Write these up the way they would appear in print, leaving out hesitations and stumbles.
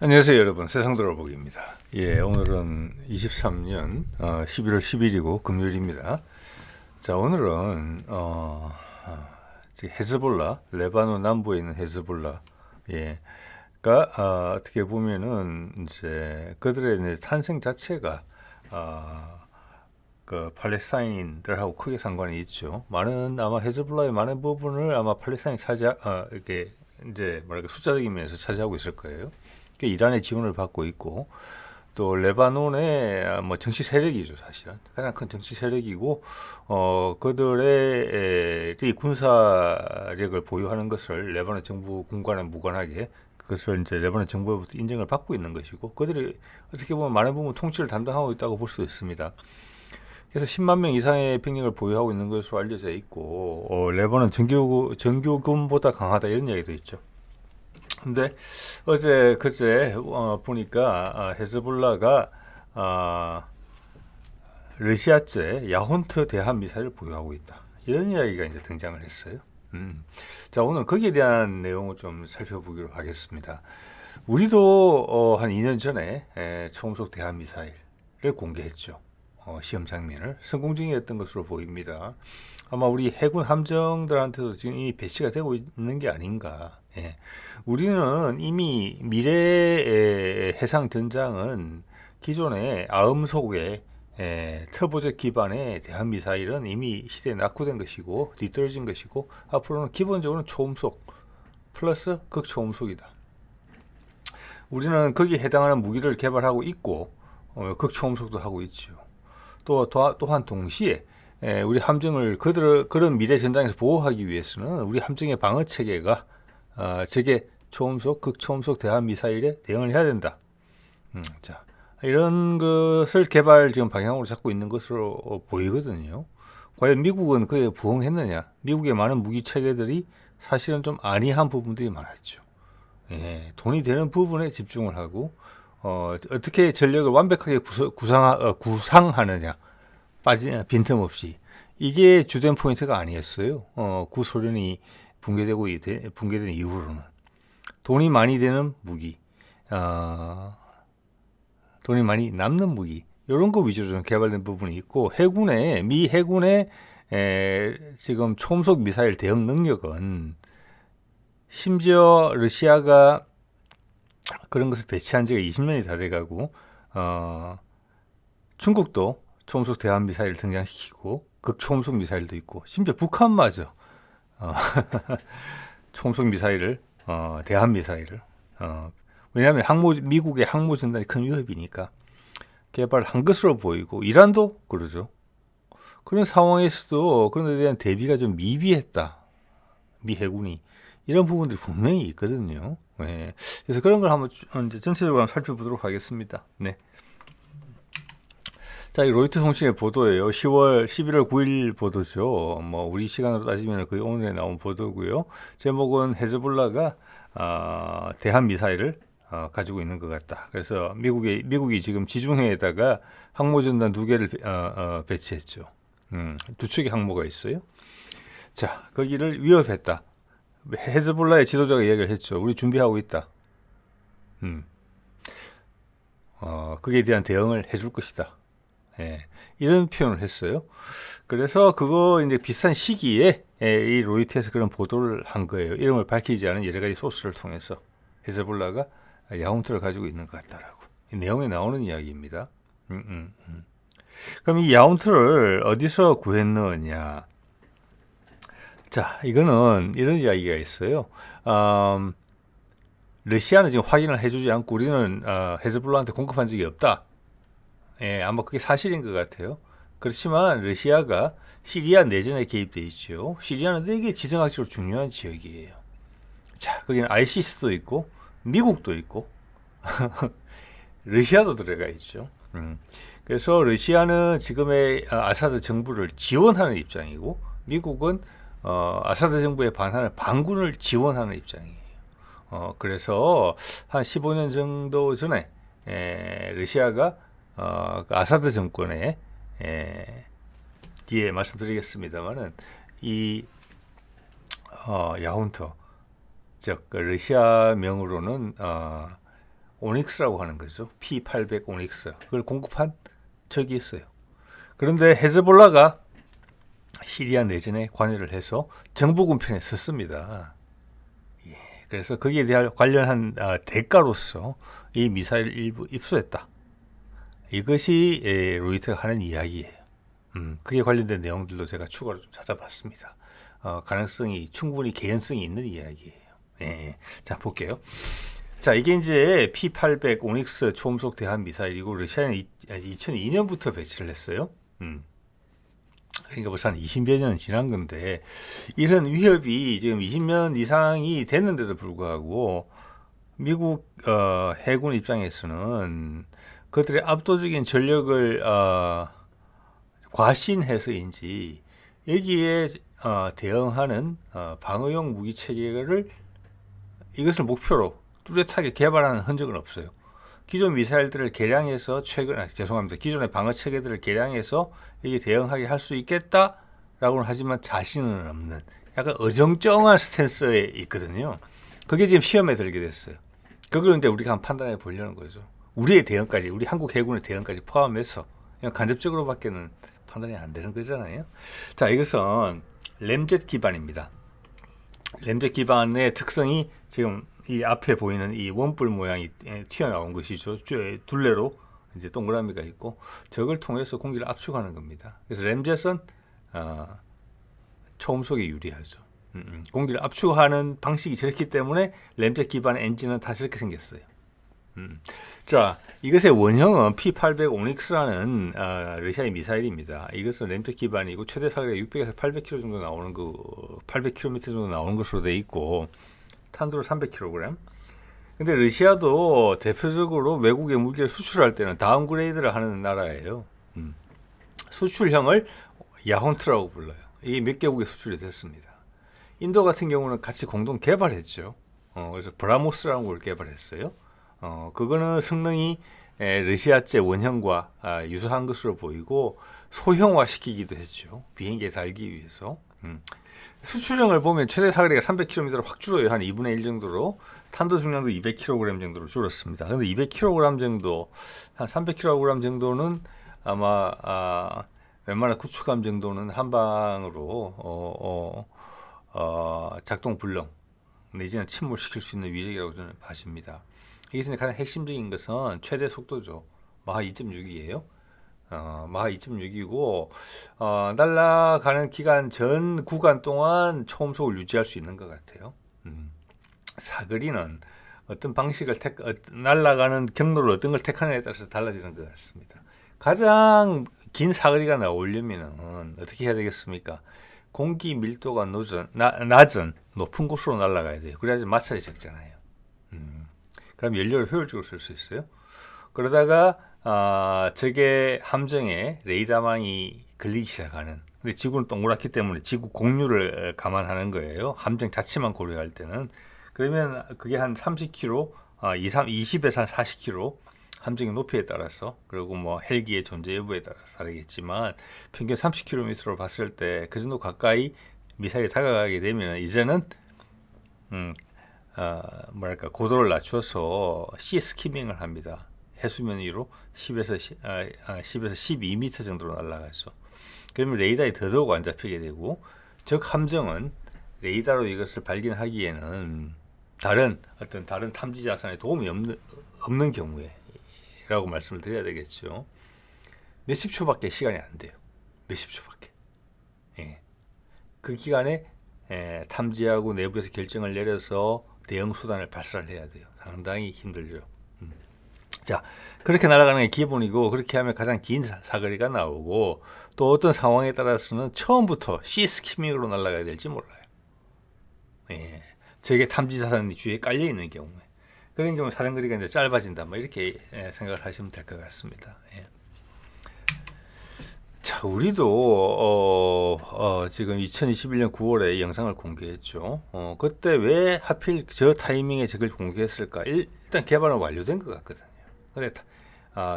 안녕하세요 여러분, 세상 돌아보기입니다. 오늘은 23년 11월 10일이고 금요일입니다. 자, 오늘은 헤즈볼라, 레바논 남부에 있는 헤즈볼라 가 어떻게 보면은 이제 그들의 이제 탄생 자체가 그 팔레스타인인들하고 크게 상관이 있죠. 아마 헤즈볼라의 많은 부분을 아마 팔레스타인이 이렇게 이제 뭐랄까 숫자적인 면에서 차지하고 있을 거예요. 이란의 지원을 받고 있고, 또 레바논의 뭐 정치 세력이죠. 사실은 가장 큰 정치 세력이고, 그들의 군사력을 보유하는 것을 레바논 정부 군과는 무관하게 그것을 이제 레바논 정부로부터 인정을 받고 있는 것이고, 그들이 어떻게 보면 많은 부분 통치를 담당하고 있다고 볼 수 있습니다. 그래서 10만 명 이상의 병력을 보유하고 있는 것으로 알려져 있고, 레바논 정규군보다 강하다 이런 이야기도 있죠. 근데 그제 보니까 헤즈볼라가 러시아제 야혼트 대함 미사일을 보유하고 있다, 이런 이야기가 이제 등장을 했어요. 자, 오늘 거기에 대한 내용을 좀 살펴보기로 하겠습니다. 우리도 한 2년 전에 초음속 대함 미사일을 공개했죠. 시험 장면을 성공적이었던 것으로 보입니다. 아마 우리 해군 함정들한테도 지금 이미 배치가 되고 있는 게 아닌가. 우리는 이미 미래의 해상 전장은 기존의 아음속의 터보젯 기반의 대한 미사일은 이미 시대에 낙후된 것이고 뒤떨어진 것이고, 앞으로는 기본적으로 초음속 플러스 극초음속이다. 우리는 거기에 해당하는 무기를 개발하고 있고, 극초음속도 하고 있죠. 또한 동시에 우리 함정을 그런 미래 전장에서 보호하기 위해서는 우리 함정의 방어 체계가 적의 초음속, 극초음속 대함 미사일에 대응을 해야 된다. 자, 이런 것을 지금 방향으로 잡고 있는 것으로 보이거든요. 과연 미국은 그에 부응했느냐? 미국의 많은 무기 체계들이 사실은 좀 안이한 부분들이 많았죠. 돈이 되는 부분에 집중을 하고, 어떻게 전력을 완벽하게 구상하느냐, 빈틈없이, 이게 주된 포인트가 아니었어요. 구소련이 붕괴된 이후로는 돈이 많이 되는 무기, 돈이 많이 남는 무기, 이런 거 위주로 좀 개발된 부분이 있고, 미 해군의 지금 초음속 미사일 대응 능력은, 심지어 러시아가 그런 것을 배치한 지가 20년이 다 돼가고, 중국도 초음속 대함 미사일을 등장시키고 극초음속 미사일도 있고, 심지어 북한마저 초음속 미사일을 대함 미사일을 왜냐하면 미국의 항모 전단이 큰 위협이니까 개발한 것으로 보이고, 이란도 그러죠. 그런 상황에서도 그런 데 대한 대비가 좀 미비했다, 미 해군이, 이런 부분들이 분명히 있거든요. 그래서 그런 걸 한번 이제 전체적으로 살펴보도록 하겠습니다. 네. 자, 이 로이터 통신의 보도예요. 11월 9일 보도죠. 뭐 우리 시간으로 따지면 거의 오늘에 나온 보도고요. 제목은 헤즈볼라가 대한 미사일을 가지고 있는 것 같다. 그래서 미국이 지금 지중해에다가 항모전단 2개를 배치했죠. 두 척의 항모가 있어요. 자, 거기를 위협했다. 헤즈볼라의 지도자가 이야기를 했죠. 우리 준비하고 있다. 거기에 대한 대응을 해줄 것이다. 이런 표현을 했어요. 그래서 그거 이제 비슷한 시기에 이 로이터에서 그런 보도를 한 거예요. 이름을 밝히지 않은 여러 가지 소스를 통해서 헤즈볼라가 야혼트를 가지고 있는 것 같다라고. 이 내용에 나오는 이야기입니다. 그럼 이 야혼트를 어디서 구했느냐? 자, 이거는 이런 이야기가 있어요. 러시아는 지금 확인을 해주지 않고 우리는 헤즈볼라한테 공급한 적이 없다. 아마 그게 사실인 것 같아요. 그렇지만 러시아가 시리아 내전에 개입돼 있죠. 시리아는 되게 지정학적으로 중요한 지역이에요. 자, 거기는 ISIS도 있고 미국도 있고 러시아도 들어가 있죠. 그래서 러시아는 지금의 아사드 정부를 지원하는 입장이고, 미국은 아사드 정부에 반하는 반군을 지원하는 입장이에요. 그래서 한 15년 정도 전에 러시아가 그 아사드 정권의 뒤에 말씀드리겠습니다만은 이 야혼트, 즉 러시아 명으로는 오닉스라고 하는 거죠. P800 오닉스. 그걸 공급한 적이 있어요. 그런데 헤즈볼라가 시리아 내전에 관여를 해서 정부군 편에 섰습니다. 예, 그래서 거기에 대한 관련한 대가로서 이 미사일 일부 입수했다. 이것이 로이터가 하는 이야기예요. 그게 관련된 내용들도 제가 추가로 좀 찾아봤습니다. 가능성이 충분히 개연성이 있는 이야기예요. 예, 자 볼게요. 자 이게 이제 P800 오닉스 초음속 대함 미사일이고 러시아는 2002년부터 배치를 했어요. 그러니까 벌써 한 20여 년 지난 건데 이런 위협이 지금 20년 이상이 됐는데도 불구하고 미국 해군 입장에서는 그들의 압도적인 전력을 과신해서인지 여기에 대응하는 방어용 무기 체계를 이것을 목표로 뚜렷하게 개발하는 흔적은 없어요. 기존 미사일들을 개량해서 기존의 방어 체계들을 개량해서 이게 대응하게 할 수 있겠다라고는 하지만 자신은 없는 약간 어정쩡한 스탠스에 있거든요. 그게 지금 시험에 들게 됐어요. 그걸 이제 우리가 한번 판단해 보려는 거죠. 우리의 대응까지, 우리 한국 해군의 대응까지 포함해서 그냥 간접적으로밖에는 판단이 안 되는 거잖아요. 자, 이것은 램젯 기반입니다. 램젯 기반의 특성이 지금 이 앞에 보이는 이 원뿔 모양이 튀어나온 것이죠. 둘레로 이제 동그라미가 있고 저걸 통해서 공기를 압축하는 겁니다. 그래서 램젯은 초음속에 유리하죠. 공기를 압축하는 방식이 저렇기 때문에 램젯 기반의 엔진은 다 저렇게 생겼어요. 자, 이것의 원형은 P800 오닉스라는 러시아의 미사일입니다. 이것은 램젯 기반이고 최대 사거리가 600에서 800km 정도 나오는 800km 정도 나오는 것으로 되어 있고 탄두로 300kg. 근데 러시아도 대표적으로 외국에 무기를 수출할 때는 다운그레이드를 하는 나라예요. 수출형을 야혼트라고 불러요. 이게 몇 개국에 수출이 됐습니다. 인도 같은 경우는 같이 공동 개발했죠. 그래서 브라모스라는 걸 개발했어요. 그거는 성능이 러시아제 원형과 유사한 것으로 보이고 소형화 시키기도 했죠. 비행기에 달기 위해서. 수출형을 보면 최대 사거리가 300km로 확 줄어요. 한 2분의 1 정도로. 탄도 중량도 200kg 정도로 줄었습니다. 그런데 200kg 정도, 한 300kg 정도는 아마 웬만한 구축함 정도는 한 방으로 작동 불능 내지는 침몰시킬 수 있는 위력이라고 저는 봐집니다. 여기서 가장 핵심적인 것은 최대 속도죠. 마하 2.6이에요. 마하 2.6이고 날아가는 기간 전 구간 동안 초음속을 유지할 수 있는 것 같아요. 사거리는 어떤 방식을 날아가는 경로를 어떤 걸 택하느냐에 따라서 달라지는 것 같습니다. 가장 긴 사거리가 나오려면 어떻게 해야 되겠습니까? 공기 밀도가 낮은 높은 곳으로 날아가야 돼요. 그래야지 마찰이 적잖아요. 그럼 연료를 효율적으로 쓸 수 있어요. 그러다가 저게 함정에 레이더망이 걸리기 시작하는. 근데 지구는 동그랗기 때문에 지구 공류를 감안하는 거예요. 함정 자체만 고려할 때는. 그러면 그게 한 30km, 20에서 40km 함정의 높이에 따라서 그리고 뭐 헬기의 존재 여부에 따라서 다르겠지만 평균 30km로 봤을 때 그 정도 가까이 미사일이 다가가게 되면 이제는 고도를 낮춰서 시 스키밍을 합니다. 해수면 위로 10에서 12m 정도로 날아가죠. 그러면 레이더에 더더욱 안 잡히게 되고 적 함정은 레이더로 이것을 발견하기에는 다른 탐지 자산에 도움이 없는 경우에라고 말씀을 드려야 되겠죠. 몇십 초밖에 시간이 안 돼요. 몇십 초밖에. 예. 그 기간에 탐지하고 내부에서 결정을 내려서 대응 수단을 발사해야 돼요. 상당히 힘들죠. 자, 그렇게 날아가는 게 기본이고 그렇게 하면 가장 긴 사거리가 나오고 또 어떤 상황에 따라서는 처음부터 시스키밍으로 날아가야 될지 몰라요. 예. 저게 탐지 자산이 주위에 깔려 있는 경우에 그런 경우 사정거리가 이제 짧아진다. 뭐 이렇게 생각을 하시면 될 것 같습니다. 예. 자, 우리도 지금 2021년 9월에 영상을 공개했죠. 그때 왜 하필 저 타이밍에 저걸 공개했을까? 일단 개발은 완료된 것 같거든요. 근데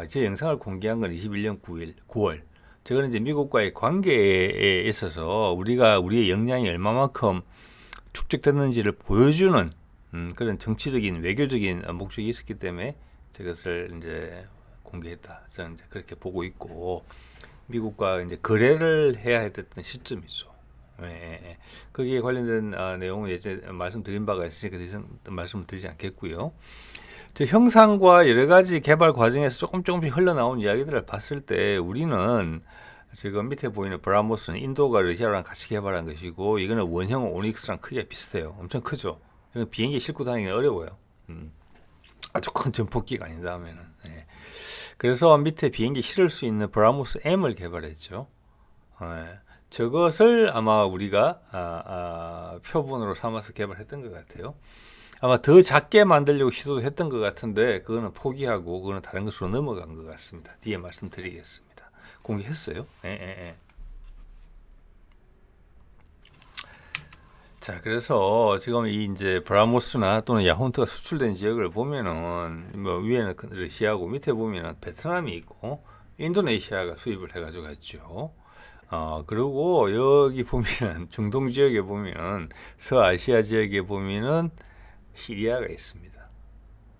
제 영상을 공개한 건 21년 9월. 저거는 이제 미국과의 관계에 있어서 우리가 우리의 역량이 얼마만큼 축적됐는지를 보여주는 그런 정치적인 외교적인 목적이 있었기 때문에 저것을 이제 공개했다. 저는 이제 그렇게 보고 있고, 미국과 이제 거래를 해야 했던 시점이죠. 예, 예. 거기에 관련된 내용은 예전에 말씀드린 바가 있으니까 말씀을 드리지 않겠고요. 저 형상과 여러 가지 개발 과정에서 조금씩 흘러나온 이야기들을 봤을 때 우리는 지금 밑에 보이는 브라모스는 인도가 러시아랑 같이 개발한 것이고, 이거는 원형 오닉스랑 크기가 비슷해요. 엄청 크죠. 이건 비행기 싣고 다니기 어려워요. 아주 큰 전폭기가 아닌 다음에는. 예. 그래서 밑에 비행기 실을 수 있는 브라모스 M을 개발했죠. 예. 저것을 아마 우리가 표본으로 삼아서 개발했던 것 같아요. 아마 더 작게 만들려고 시도도 했던 것 같은데 그거는 포기하고 그거는 다른 것으로 넘어간 것 같습니다. 뒤에 말씀드리겠습니다. 공개했어요. 예, 예, 예. 자, 그래서 지금 이 이제 브라모스나 또는 야혼트가 수출된 지역을 보면은 뭐 위에는 러시아고 밑에 보면은 베트남이 있고 인도네시아가 수입을 해가지고 갔죠. 그리고 여기 보면은 중동 지역에 보면은 서아시아 지역에 보면은 시리아가 있습니다.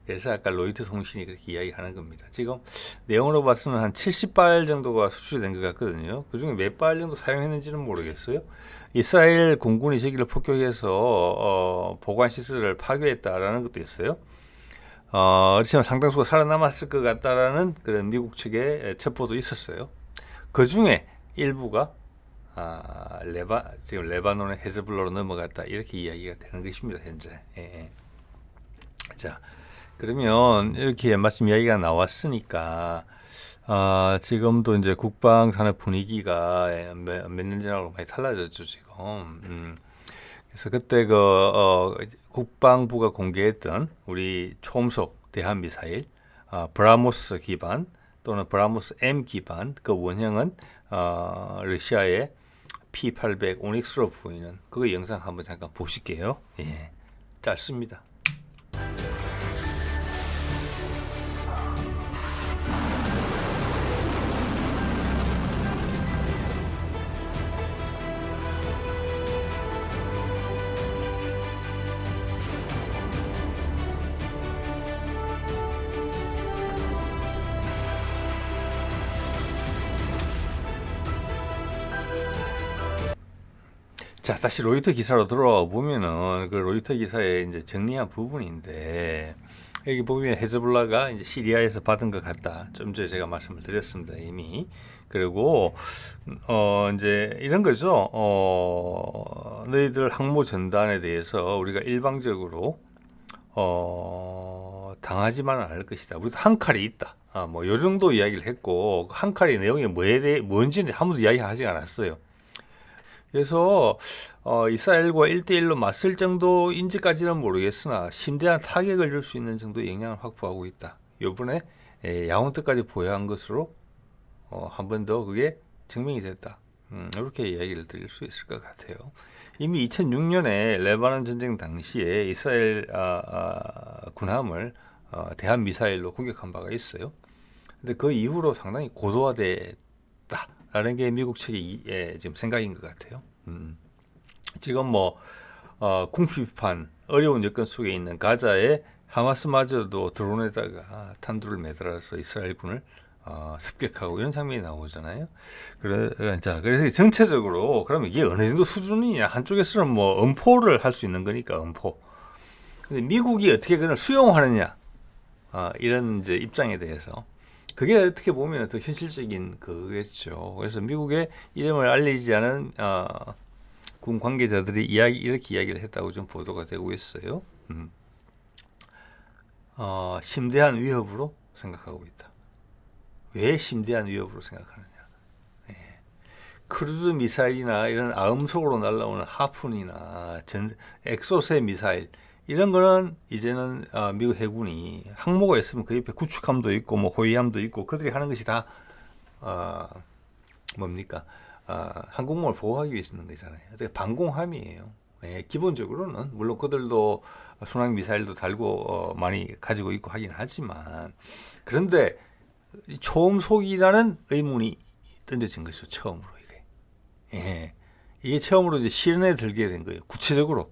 그래서 아까 로이터 통신이 그렇게 이야기하는 겁니다. 지금 내용으로 봐서는 한 70발 정도가 수출이 된 것 같거든요. 그중에 몇 발 정도 사용했는지는 모르겠어요. 이스라엘 공군이 저기를 폭격해서 보관 시설을 파괴했다라는 것도 있어요. 그렇지만 상당수가 살아남았을 것 같다라는 그런 미국 측의 첩보도 있었어요. 그 중에 일부가 지금 레바논의 헤즈볼라로 넘어갔다, 이렇게 이야기가 되는 것입니다. 현재. 예. 자, 그러면 이렇게 마침 이야기가 나왔으니까 지금도 이제 국방 산업 분위기가 몇 년 전하고 많이 달라졌죠 지금. 그래서 그때 국방부가 공개했던 우리 초음속 대한 미사일 브라모스 기반 또는 브라모스 M 기반 그 원형은 러시아의 P-800 오닉스로 보이는 그 영상 한번 잠깐 보실게요. 예, 짧습니다. 자, 다시 로이터 기사로 들어와 보면은 그 로이터 기사에 이제 정리한 부분인데, 여기 보면 헤즈볼라가 이제 시리아에서 받은 것 같다. 좀 전에 제가 말씀을 드렸습니다, 이미. 그리고 이제 이런 거죠. 너희들 항모 전단에 대해서 우리가 일방적으로 당하지만은 않을 것이다. 우리도 한 칼이 있다. 뭐 요 정도 이야기를 했고, 한 칼의 내용이 뭔지는 아무도 이야기하지 않았어요. 그래서 이스라엘과 1대1로 맞설 정도인지까지는 모르겠으나 심대한 타격을 줄 수 있는 정도의 영향을 확보하고 있다. 이번에 야혼트까지 보유한 것으로 한 번 더 그게 증명이 됐다. 이렇게 이야기를 드릴 수 있을 것 같아요. 이미 2006년에 레바논 전쟁 당시에 이스라엘 군함을 대한 미사일로 공격한 바가 있어요. 근데 그 이후로 상당히 고도화됐다라는 게 미국 측의 지금 생각인 것 같아요. 지금 뭐 궁핍한 어려운 여건 속에 있는 가자에 하마스마저도 드론에다가 탄두를 매달아서 이스라엘군을 습격하고 이런 장면이 나오잖아요. 그래서 전체적으로 그러면 이게 어느 정도 수준이냐? 한쪽에서는 뭐 음포를 할 수 있는 거니까 음포. 근데 미국이 어떻게 그걸 수용하느냐? 이런 이제 입장에 대해서 그게 어떻게 보면 더 현실적인 거겠죠. 그래서 미국의 이름을 알리지 않은 군 관계자들이 이렇게 이야기를 했다고 좀 보도가 되고 있어요. 심대한 위협으로 생각하고 있다. 왜 심대한 위협으로 생각하느냐? 크루즈 미사일이나 이런 아음속으로 날아오는 하푼이나 엑소세 미사일 이런 거는 이제는 미국 해군이 항모가 있으면 그 옆에 구축함도 있고 뭐 호위함도 있고 그들이 하는 것이 다 뭡니까? 항공모를 보호하기 위해서 있는 거잖아요. 방공함이에요. 기본적으로는 물론 그들도 순항 미사일도 달고 많이 가지고 있고 하긴 하지만, 그런데 초음속이라는 의문이 던져진 것이죠. 처음으로 이게. 이게 처음으로 이제 실현에 들게 된 거예요. 구체적으로.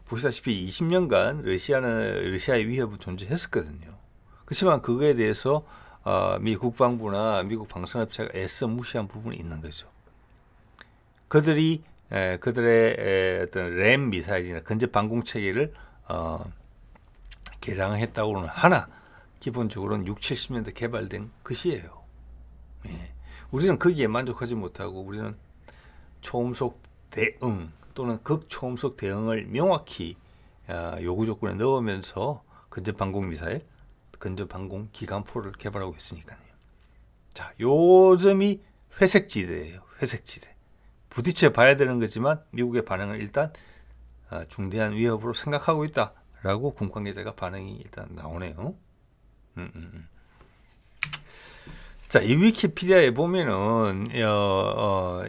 보시다시피 20년간 러시아의 위협은 존재했었거든요. 그렇지만 그거에 대해서 미 국방부나 미국 방산업체가 애써 무시한 부분이 있는 거죠. 그들의 어떤 램 미사일이나 근접 방공 체계를 개량했다고는 하나 기본적으로는 6, 70년대 개발된 것이에요. 예. 우리는 거기에 만족하지 못하고 우리는 초음속 대응 또는 극초음속 대응을 명확히 요구 조건에 넣으면서 근접 방공 미사일, 근접 방공 기관포를 개발하고 있으니까요. 자, 요 점이 회색지대예요. 회색지대. 부딪혀 봐야 되는 거지만 미국의 반응은 일단 중대한 위협으로 생각하고 있다라고 군 관계자가 반응이 일단 나오네요. 자, 이 위키피디아에 보면은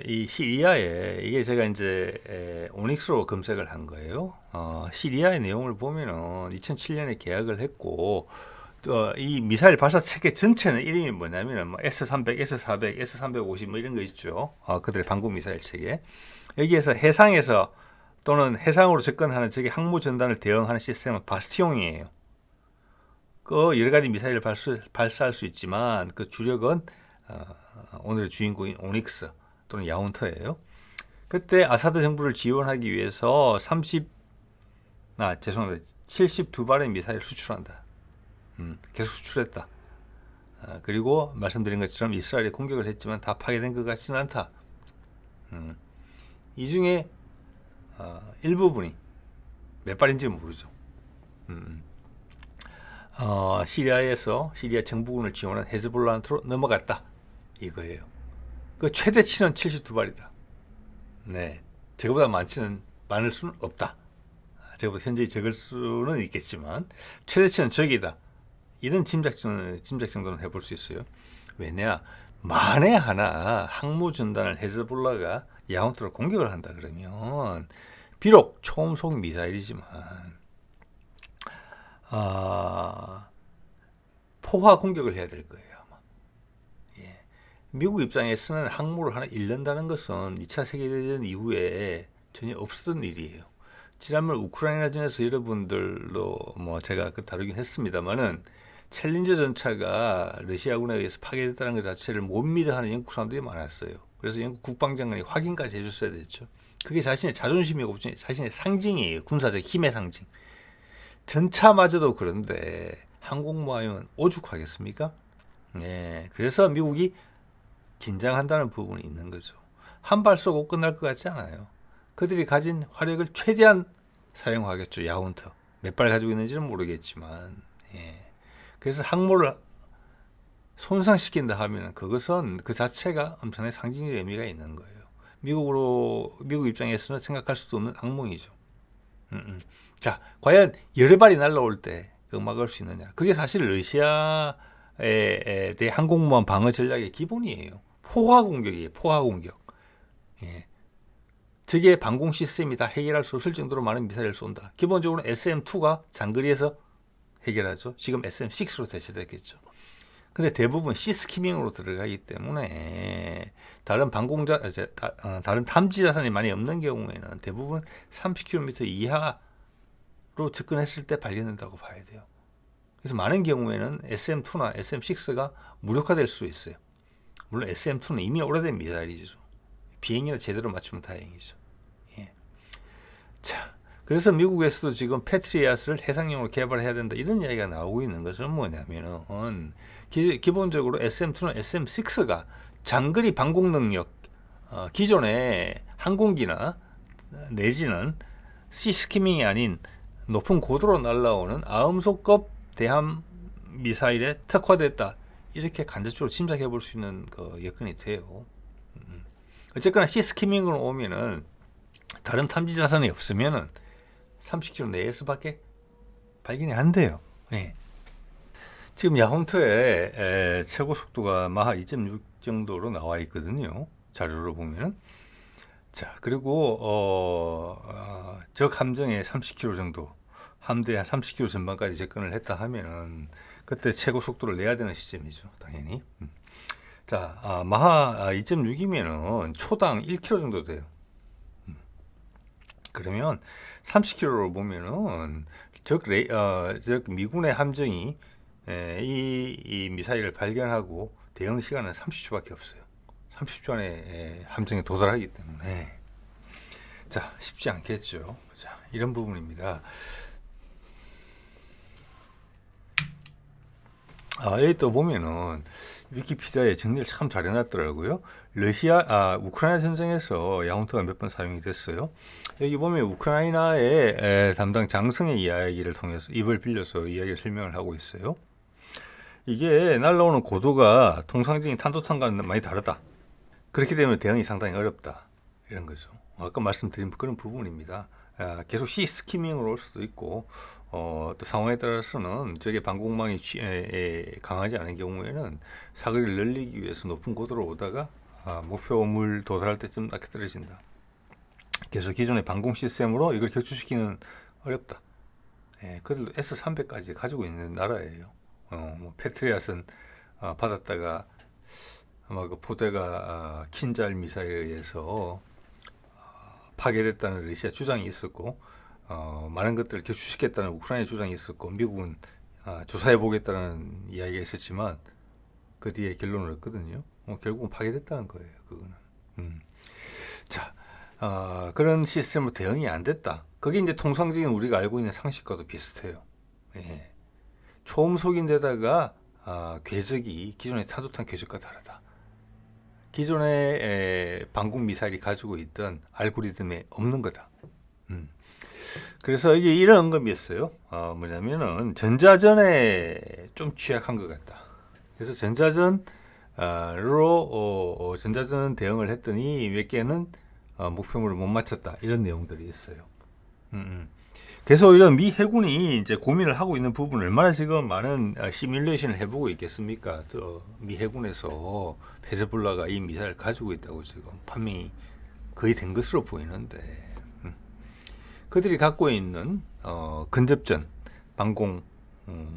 이 시리아에 이게 제가 이제 오닉스로 검색을 한 거예요. 시리아의 내용을 보면은 2007년에 계약을 했고 이 미사일 발사 체계 전체는 이름이 뭐냐면은 뭐 S300, S400, S350 뭐 이런 거 있죠. 그들의 방공 미사일 체계. 여기에서 해상에서 또는 해상으로 접근하는 적의 항모 전단을 대응하는 시스템은 바스티용이에요. 그 여러 가지 미사일을 발사할 수 있지만 그 주력은 오늘의 주인공인 오닉스 또는 야훈터예요. 그때 아사드 정부를 지원하기 위해서 72발의 미사일을 수출한다. 계속 수출했다. 그리고 말씀드린 것처럼 이스라엘이 공격을 했지만 다 파괴된 것 같지는 않다. 이 중에 일부분이 몇 발인지는 모르죠. 시리아 정부군을 지원한 헤즈볼라한테로 넘어갔다. 이거예요. 그 최대치는 72발이다. 네. 저거보다 많을 수는 없다. 저거보다 현저히 적을 수는 있겠지만 최대치는 적이다. 이런 짐작 정도는 해볼 수 있어요. 왜냐? 만에 하나 항모 전단을 헤즈볼라가 야훈트로 공격을 한다 그러면 비록 초음속 미사일이지만 포화 공격을 해야 될 거예요, 아마. 예. 미국 입장에서는 항모를 하나 잃는다는 것은 2차 세계대전 이후에 전혀 없었던 일이에요. 지난번 우크라이나전에서 여러분들도 뭐 제가 그 다루긴 했습니다만은 챌린저 전차가 러시아군에 의해서 파괴됐다는 것 자체를 못 믿어하는 영국 사람들이 많았어요. 그래서 영국 국방장관이 확인까지 해줬어야 됐죠. 그게 자신의 자존심이고 자신의 상징이에요. 군사적 힘의 상징. 전차마저도 그런데 항공모함은 오죽하겠습니까? 네, 그래서 미국이 긴장한다는 부분이 있는 거죠. 한 발 쏘고 끝날 것 같지 않아요. 그들이 가진 화력을 최대한 사용하겠죠. 야훈터. 몇 발 가지고 있는지는 모르겠지만. 예. 그래서 항모를 손상시킨다 하면 그것은 그 자체가 엄청나게 상징적 의미가 있는 거예요. 미국 입장에서는 생각할 수도 없는 악몽이죠. 자, 과연 여러 발이 날라올 때 그거 막을 수 있느냐? 그게 사실 러시아에 대해 항공모함 방어 전략의 기본이에요. 포화 공격이에요. 포화 공격. 예. 적의 방공 시스템이 다 해결할 수 없을 정도로 많은 미사일을 쏜다. 기본적으로 SM-2가 장거리에서 해결하죠. 지금 SM-6로 대체됐겠죠. 근데 대부분 시스키밍으로 들어가기 때문에 다른 탐지 자산이 많이 없는 경우에는 대부분 30km 이하로 접근했을 때 발견된다고 봐야 돼요. 그래서 많은 경우에는 SM-2나 SM-6가 무력화될 수 있어요. 물론 SM-2는 이미 오래된 미사일이죠. 비행기를 제대로 맞추면 다행이죠. 예. 자, 그래서 미국에서도 지금 패트리엇을 해상용으로 개발해야 된다 이런 이야기가 나오고 있는 것은 뭐냐면은 기본적으로 SM-2는 SM-6가 장거리 방공 능력 기존의 항공기나 내지는 시스키밍이 아닌 높은 고도로 날아오는 아음속급 대함 미사일에 특화됐다 이렇게 간접적으로 짐작해 볼 수 있는 그 여건이 돼요. 어쨌거나 시스키밍으로 오면은 다른 탐지 자산이 없으면은 30km 내에서밖에 발견이 안 돼요. 네. 지금 야훈터의 최고 속도가 마하 2.6 정도로 나와 있거든요. 자료로 보면은. 자, 그리고 적 함정에 30km 정도, 함대 한 30km 전방까지 접근을 했다 하면은 그때 최고 속도를 내야 되는 시점이죠, 당연히. 자, 마하 2.6이면은 초당 1km 정도 돼요. 그러면 30km로 보면은 즉 미군의 함정이 이 미사일을 발견하고 대응 시간은 30초밖에 없어요. 30초 안에 함정에 도달하기 때문에 자 쉽지 않겠죠. 자 이런 부분입니다. 여기 또 보면은 위키피디아에 정리를 참 잘 해놨더라고요. 우크라이나 전쟁에서 야혼트가 몇 번 사용이 됐어요. 여기 보면 우크라이나의 담당 장성의 이야기를 통해서 입을 빌려서 이야기를 설명을 하고 있어요. 이게 날라오는 고도가 통상적인 탄도탄과는 많이 다르다. 그렇기 때문에 대응이 상당히 어렵다. 이런 거죠. 아까 말씀드린 그런 부분입니다. 계속 시스키밍으로 올 수도 있고 또 상황에 따라서는 저게 방공망이 강하지 않은 경우에는 사거리를 늘리기 위해서 높은 고도로 오다가 목표물 도달할 때쯤 낮게 떨어진다. 그래서 기존의 방공 시스템으로 이걸 격추시키는 어렵다. 그들도 S-300까지 가지고 있는 나라예요. 뭐 패트리앗은 받았다가 아마 그 포대가 킨잘 미사일에 의해서 파괴됐다는 러시아 주장이 있었고 많은 것들을 격추시켰다는 우크라이나 주장이 있었고 미국은 조사해 보겠다는 이야기가 있었지만 그 뒤에 결론을 얻거든요. 결국은 파괴됐다는 거예요. 그거는. 자, 그런 시스템으로 대응이 안 됐다. 그게 이제 통상적인 우리가 알고 있는 상식과도 비슷해요. 예. 초음속인데다가 궤적이 기존의 탄도탄 궤적과 다르다. 기존의 방공 미사일이 가지고 있던 알고리즘에 없는 거다. 그래서 이게 이런 언급이 있어요. 뭐냐면은 전자전에 좀 취약한 것 같다. 그래서 전자전은 대응을 했더니 몇 개는 목표물을 못 맞췄다. 이런 내용들이 있어요. 그래서 오히려 미 해군이 이제 고민을 하고 있는 부분을 얼마나 지금 많은 시뮬레이션을 해보고 있겠습니까? 또 미 해군에서 헤즈볼라가 이 미사일을 가지고 있다고 지금 판명이 거의 된 것으로 보이는데 그들이 갖고 있는 근접전 방공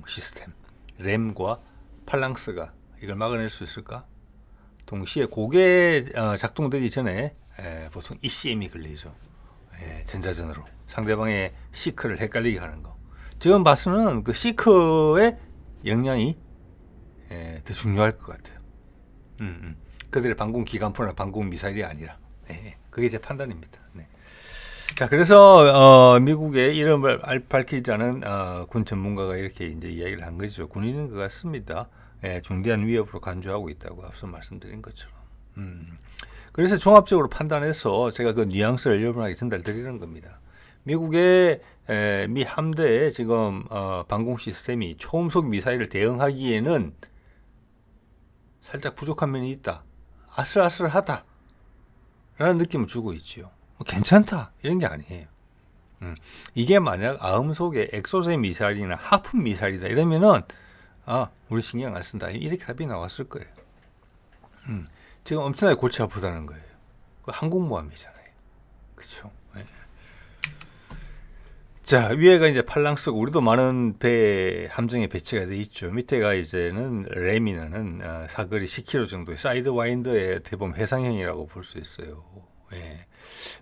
시스템 램과 팔랑스가 이걸 막아낼 수 있을까? 동시에 그게 작동되기 전에 보통 ECM이 걸리죠. 전자전으로 상대방의 시크를 헷갈리게 하는 거. 지금 봐서는 그 시크의 역량이 더 중요할 것 같아요. 그들의 방공 기관포나 방공 미사일이 아니라 그게 제 판단입니다. 네. 자, 그래서 미국의 이름을 밝히지 않은 군 전문가가 이렇게 이제 이야기를 한 거죠. 군인인 것 같습니다. 중대한 위협으로 간주하고 있다고 앞서 말씀드린 것처럼. 그래서 종합적으로 판단해서 제가 그 뉘앙스를 여러분에게 전달드리는 겁니다. 미국의 미 함대의 지금 방공 시스템이 초음속 미사일을 대응하기에는 살짝 부족한 면이 있다. 아슬아슬하다. 라는 느낌을 주고 있지요. 괜찮다. 이런 게 아니에요. 이게 만약 아음속에 엑소세 미사일이나 하프 미사일이다. 이러면은 우리 신경 안 쓴다. 이렇게 답이 나왔을 거예요. 지금 엄청나게 골치 아프다는 거예요. 그 항공모함이잖아요. 그렇죠? 네. 자, 위에가 이제 팔랑스고 우리도 많은 배 함정에 배치가 돼 있죠. 밑에가 이제는 램이라는 사거리 10km 정도의 사이드 와인더의 대범 해상형이라고 볼 수 있어요. 예.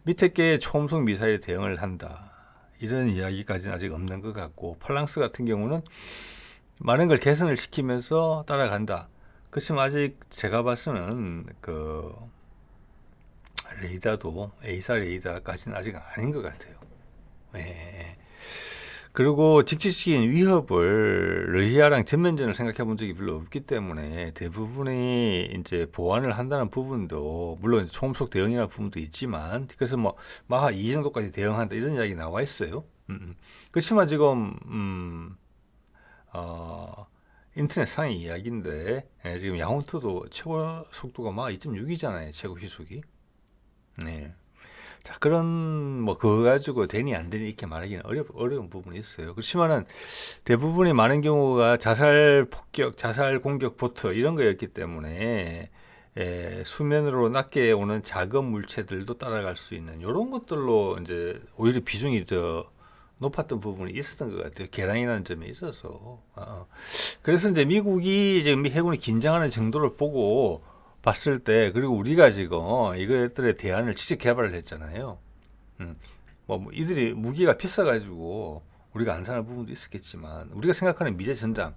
밑에 게 초음속 미사일 대응을 한다. 이런 이야기까지는 아직 없는 것 같고 팔랑스 같은 경우는 많은 걸 개선을 시키면서 따라간다. 그렇지만 아직 제가 봐서는 그 레이더도 A사 레이더까지는 아직 아닌 것 같아요. 예. 그리고 직접적인 위협을 러시아랑 전면전을 생각해 본 적이 별로 없기 때문에 대부분이 이제 보완을 한다는 부분도 물론 초음속 대응이라는 부분도 있지만 그래서 뭐 마하 2 정도까지 대응한다 이런 이야기 나와 있어요. 그렇지만 지금 인터넷 상의 이야기인데 지금 야혼트도 최고 속도가 마하 2.6이잖아요. 최고 시속이. 네. 자, 그런 뭐 그거 가지고 되니 안 되니 이렇게 말하기는 어려운 부분이 있어요. 그렇지만은 대부분의 많은 경우가 자살 폭격, 자살 공격 보트 이런 거였기 때문에 수면으로 낮게 오는 작은 물체들도 따라갈 수 있는 이런 것들로 이제 오히려 비중이 더 높았던 부분이 있었던 것 같아요. 개량이라는 점에 있어서. 그래서 이제 미국이 지금 미 해군이 긴장하는 정도를 보고 봤을 때 그리고 우리가 지금 이것들의 대안을 직접 개발을 했잖아요. 뭐 이들이 무기가 비싸가지고 우리가 안 사는 부분도 있었겠지만 우리가 생각하는 미래 전장,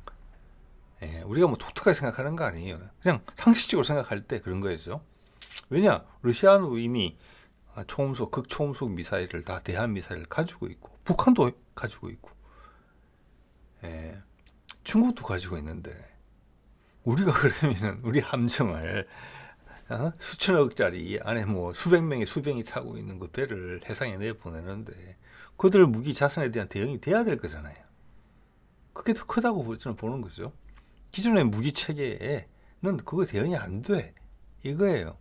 우리가 뭐 독특하게 생각하는 거 아니에요. 그냥 상식적으로 생각할 때 그런 거였죠. 왜냐, 러시아는 이미 초음속, 극초음속 미사일을 다 대한 미사일을 가지고 있고, 북한도 가지고 있고, 중국도 가지고 있는데, 우리가 그러면은 우리 함정을 수천억짜리 안에 뭐 수백 명의 수병이 타고 있는 그 배를 해상에 내보내는데, 그들 무기 자산에 대한 대응이 돼야 될 거잖아요. 그게 더 크다고 저는 보는 거죠. 기존의 무기 체계에는 그거 대응이 안 돼. 이거예요.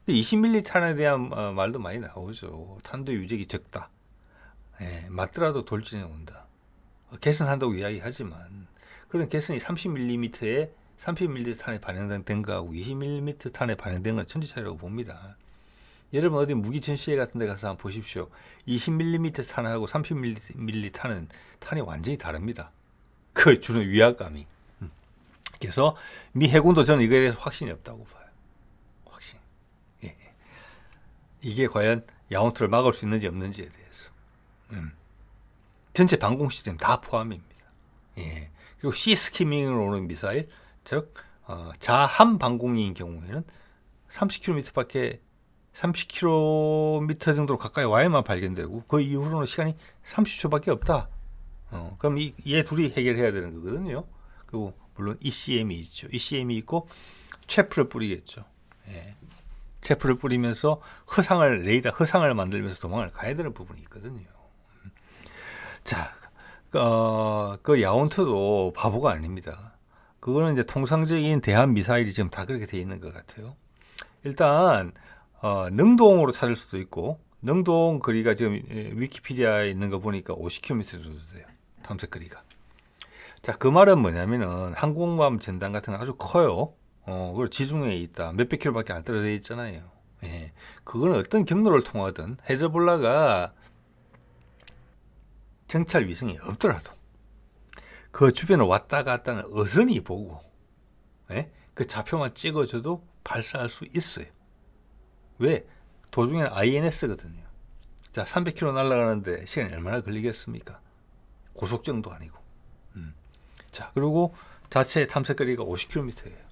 20mm 탄에 대한 말도 많이 나오죠. 탄도 유적이 적다. 맞더라도 돌진해 온다. 개선한다고 이야기하지만 그런 개선이 30mm에 30mm 탄에 반영된 거하고 20mm 탄에 반영된 건 천지 차이라고 봅니다. 여러분 어디 무기 전시회 같은 데 가서 한번 보십시오. 20mm 탄하고 30mm 탄이 완전히 다릅니다. 그 주는 위압감이. 그래서 미 해군도 저는 이거에 대해서 확신이 없다고 봐요. 확신. 이게 과연 야온투를 막을 수 있는지 없는지에 대해서. 전체 방공 시스템 다 포함입니다. 그리고 시스키밍으로 오는 미사일, 즉 자함 방공인 경우에는 30km 정도로 가까이 와야만 발견되고 그 이후로는 시간이 30초밖에 없다. 그럼 얘 둘이 해결해야 되는 거거든요. 그리고 물론 ECM이 있죠. ECM이 있고 체프를 뿌리겠죠. 체프를 뿌리면서 레이더 허상을 만들면서 도망을 가야 되는 부분이 있거든요. 자, 그 야온트도 바보가 아닙니다. 그거는 이제 통상적인 대한 미사일이 지금 다 그렇게 돼 있는 것 같아요. 일단 능동으로 찾을 수도 있고, 능동 거리가 지금 위키피디아에 있는 거 보니까 50km 정도 돼요. 탐색 거리가. 자, 그 말은 뭐냐면은 항공모함 전단 같은 거 아주 커요. 그리고 지중해에 있다. 몇백 킬로밖에 안 떨어져 있잖아요. 그거는 어떤 경로를 통하든 헤즈볼라가 정찰 위성이 없더라도 그 주변을 왔다 갔다 하는 어선이 보고 그 좌표만 찍어줘도 발사할 수 있어요. 왜? 도중에는 INS거든요. 자, 300km 날아가는데 시간이 얼마나 걸리겠습니까? 고속정도 아니고. 자, 그리고 자체 탐색거리가 50km예요.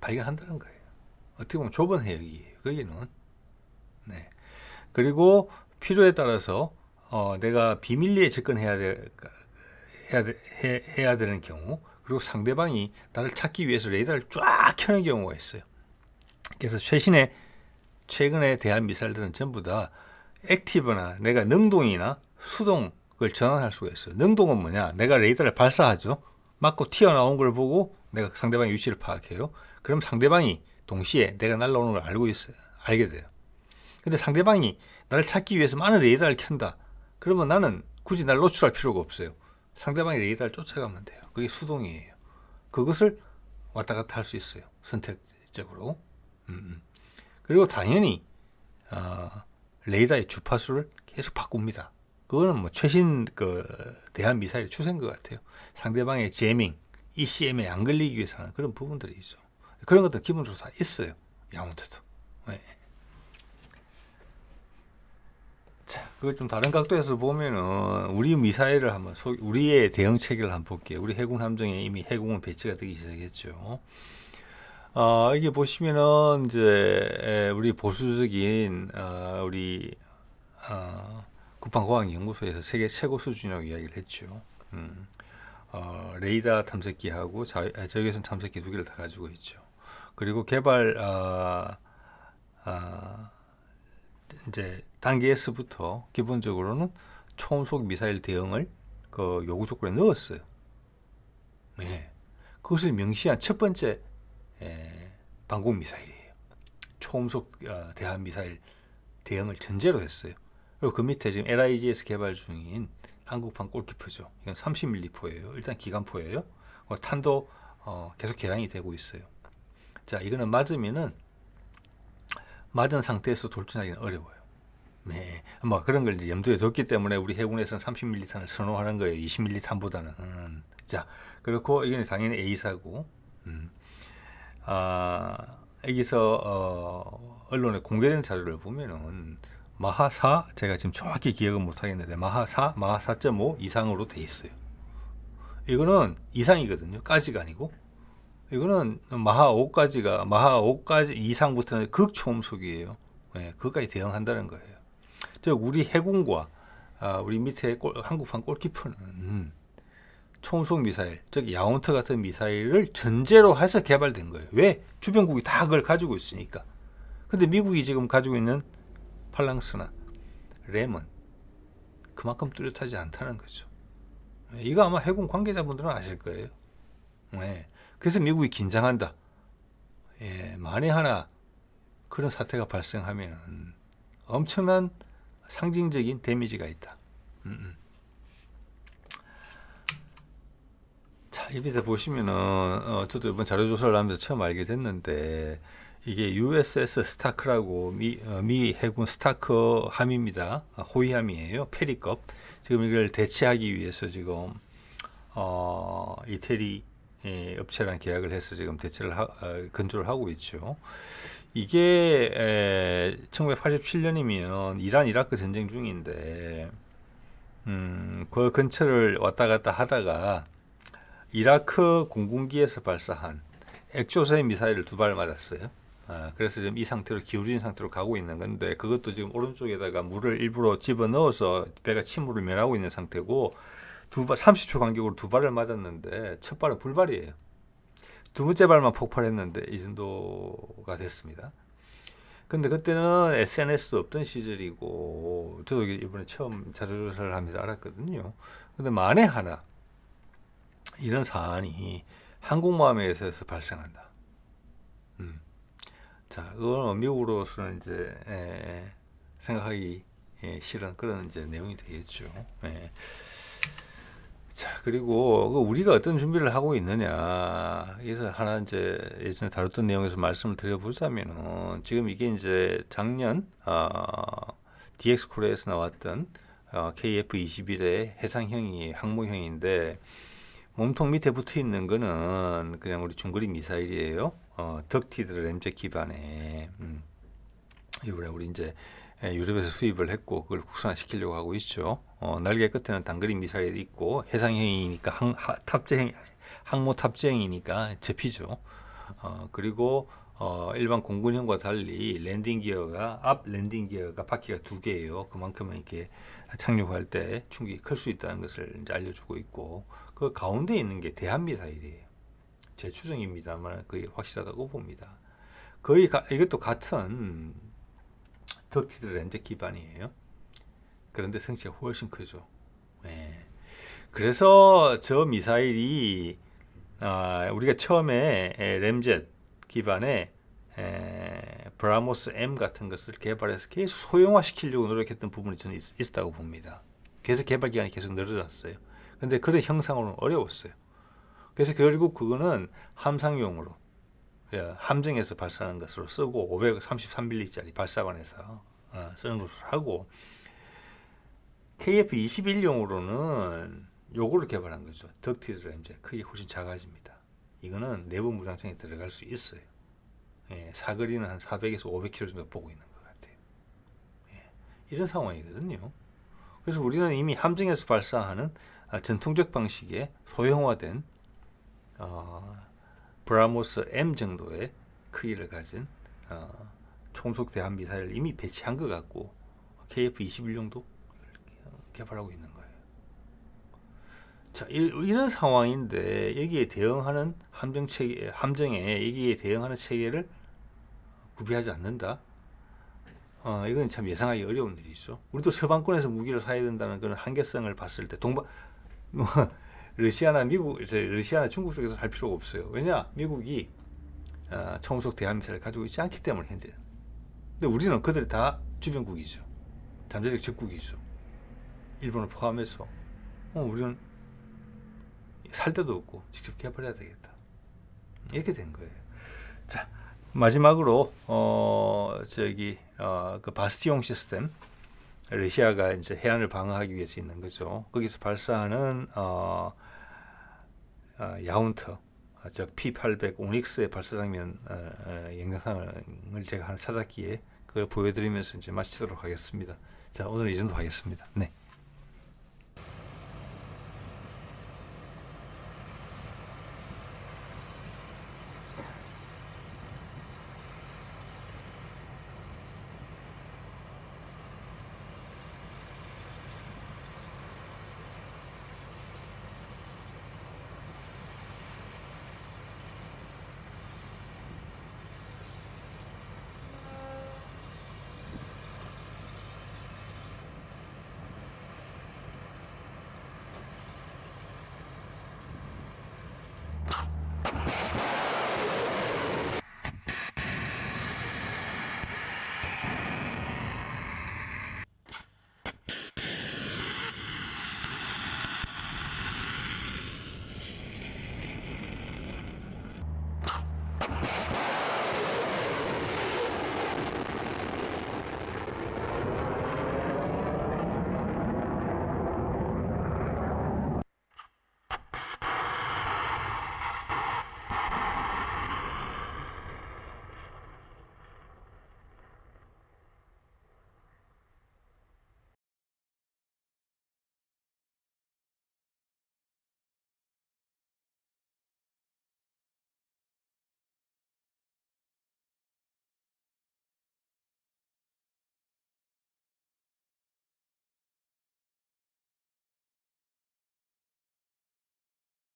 발견한다는 거예요. 어떻게 보면 좁은 해역이에요. 거기는. 그리고 필요에 따라서 내가 비밀리에 접근해야 해야 되는 경우, 그리고 상대방이 나를 찾기 위해서 레이더를 쫙 켜는 경우가 있어요. 그래서 최근에 대한 미사일들은 전부 다 액티브나 내가 능동이나 수동을 전환할 수가 있어요. 능동은 뭐냐? 내가 레이더를 발사하죠. 맞고 튀어나온 걸 보고 내가 상대방의 위치를 파악해요. 그럼 상대방이 동시에 내가 날아오는 걸 알게 돼요. 근데 상대방이 나를 찾기 위해서 많은 레이더를 켠다. 그러면 나는 굳이 날 노출할 필요가 없어요. 상대방의 레이더를 쫓아가면 돼요. 그게 수동이에요. 그것을 왔다 갔다 할 수 있어요. 선택적으로. 그리고 당연히 레이더의 주파수를 계속 바꿉니다. 그거는 뭐 최신 대한 미사일 추세인 것 같아요. 상대방의 제밍, ECM에 안 걸리기 위해서 하는 그런 부분들이 있죠. 그런 것들 기본적으로 다 있어요. 야몬트도. 자, 그걸 좀 다른 각도에서 보면은 우리 미사일을 우리의 대응 체계를 한번 볼게요. 우리 해군 함정에 이미 해군은 배치가 되기 시작했죠. 이게 보시면은 이제 우리 보수적인 우리 국방과학연구소에서 세계 최고 수준이라고 이야기를 했죠. 레이더 탐색기하고 적외선 탐색기 두 개를 다 가지고 있죠. 그리고 개발 이제 단계 S부터 기본적으로는 초음속 미사일 대응을 그 요구 조건에 넣었어요. 그것을 명시한 첫 번째 방공 미사일이에요. 초음속 대한 미사일 대응을 전제로 했어요. 그리고 그 밑에 지금 LIG에서 개발 중인 한국판 골키퍼죠. 이건 30mm 포예요. 일단 기관포예요. 탄도 계속 개량이 되고 있어요. 자, 이거는 맞은 상태에서 돌진하기는 어려워요. 뭐 그런 걸 이제 염두에 뒀기 때문에 우리 해군에서는 30mm 탄을 선호하는 거예요. 20mm 탄보다는. 자, 그렇고 이건 당연히 A사고. 여기서 언론에 공개된 자료를 보면은 마하 4 제가 지금 정확히 기억은 못 하겠는데 마하 4, 마하 4.5 이상으로 돼 있어요. 이거는 이상이거든요. 까지가 아니고. 이거는 마하 5까지 이상부터는 극초음속이에요. 예, 그것까지 대응한다는 거예요. 즉 우리 해군과 우리 밑에 한국판 골키퍼는 초음속 미사일, 즉 야운트 같은 미사일을 전제로 해서 개발된 거예요. 왜? 주변국이 다 그걸 가지고 있으니까. 근데 미국이 지금 가지고 있는 팔랑스나 램은 그만큼 뚜렷하지 않다는 거죠. 이거 아마 해군 관계자분들은 아실 거예요. 네. 그래서 미국이 긴장한다. 예, 만에 하나 그런 사태가 발생하면 엄청난 상징적인 데미지가 있다. 자, 이 밑에 보시면은 저도 이번 자료 조사를 하면서 처음 알게 됐는데 이게 USS 스타크라고 미 해군 스타크 함입니다. 호위함이에요. 페리급. 지금 이걸 대체하기 위해서 지금 이태리 업체랑 계약을 해서 지금 대체를 건조를 하고 있죠. 이게 1987년이면 이란 이라크 전쟁 중인데 그 근처를 왔다 갔다 하다가 이라크 공군기에서 발사한 액조세 미사일을 2발 맞았어요. 그래서 지금 이 상태로 기울인 상태로 가고 있는 건데 그것도 지금 오른쪽에다가 물을 일부러 집어넣어서 배가 침몰을 면하고 있는 상태고 30초 간격으로 2발을 맞았는데 첫 발은 불발이에요. 두 번째 발만 폭발했는데 이 정도가 됐습니다. 근데 그때는 SNS도 없던 시절이고 저도 이번에 처음 자료조사를 하면서 알았거든요. 근데 만에 하나 이런 사안이 항공모함에서 발생한다. 자, 그건 미국으로서는 이제 생각하기 싫은 그런 이제 내용이 되겠죠. 자, 그리고 우리가 어떤 준비를 하고 있느냐. 그래서 하나 이제 예전에 다뤘던 내용에서 말씀을 드려보자면은 지금 이게 이제 작년 DX 코리아에서 나왔던 KF-21의 해상형이 항모형인데 몸통 밑에 붙어 있는 거는 그냥 우리 중거리 미사일이에요. 덕티드 램젯 기반의 이번에 우리 이제 유럽에서 수입을 했고 그걸 국산화시키려고 하고 있죠. 날개 끝에는 단거리 미사일이 있고 해상형이니까 항모 탑재형이니까 접히죠. 그리고 일반 공군형과 달리 앞 랜딩 기어가 바퀴가 2개예요. 그만큼은 이렇게 착륙할 때 충격이 클 수 있다는 것을 이제 알려주고 있고 그 가운데 있는 게 대한 미사일이에요. 제 추정입니다만 거의 확실하다고 봅니다. 거의 이것도 같은 덕티드 램젯 기반이에요. 그런데 성체가 훨씬 크죠. 그래서 저 미사일이 우리가 처음에 램젯 기반의 브라모스 M 같은 것을 개발해서 계속 소형화시키려고 노력했던 부분이 저는 있었다고 봅니다. 그래서 개발 기간이 계속 늘어났어요. 근데 그런 형상으로는 어려웠어요. 그래서 결국 그거는 함상용으로 함정에서 발사하는 것으로 쓰고 533mm짜리 발사관에서 쓰는 것으로 하고 KF-21용으로는 요거를 개발한 거죠. 덕티드 램젯. 크기 훨씬 작아집니다. 이거는 내부 무장창에 들어갈 수 있어요. 사거리는 한 400에서 500km 정도 보고 있는 것 같아요. 이런 상황이거든요. 그래서 우리는 이미 함정에서 발사하는 전통적 방식의 소형화된 브라모스 M 정도의 크기를 가진 총속 대함 미사일을 이미 배치한 것 같고 KF-21용도 개발하고 있는 거예요. 자, 이런 상황인데 여기에 대응하는 함정에 여기에 대응하는 체계를 구비하지 않는다. 이건 참 예상하기 어려운 일이죠. 우리도 서방권에서 무기를 사야 된다는 그런 한계성을 봤을 때 러시아나 중국 쪽에서 할 필요가 없어요. 왜냐? 미국이 초음속 대함미사일을 가지고 있지 않기 때문에 현재. 근데 우리는 그들이 다 주변국이죠. 잠재적 적국이죠. 일본을 포함해서 우리는 살 데도 없고 직접 개발해야 되겠다. 이렇게 된 거예요. 자, 마지막으로 그 바스티용 시스템 러시아가 이제 해안을 방어하기 위해서 있는 거죠. 거기서 발사하는 야운트, 즉 P800 오닉스의 발사 장면 영상을 제가 하나 찾았기에 그걸 보여드리면서 이제 마치도록 하겠습니다. 자, 오늘은 이 정도 하겠습니다. 네.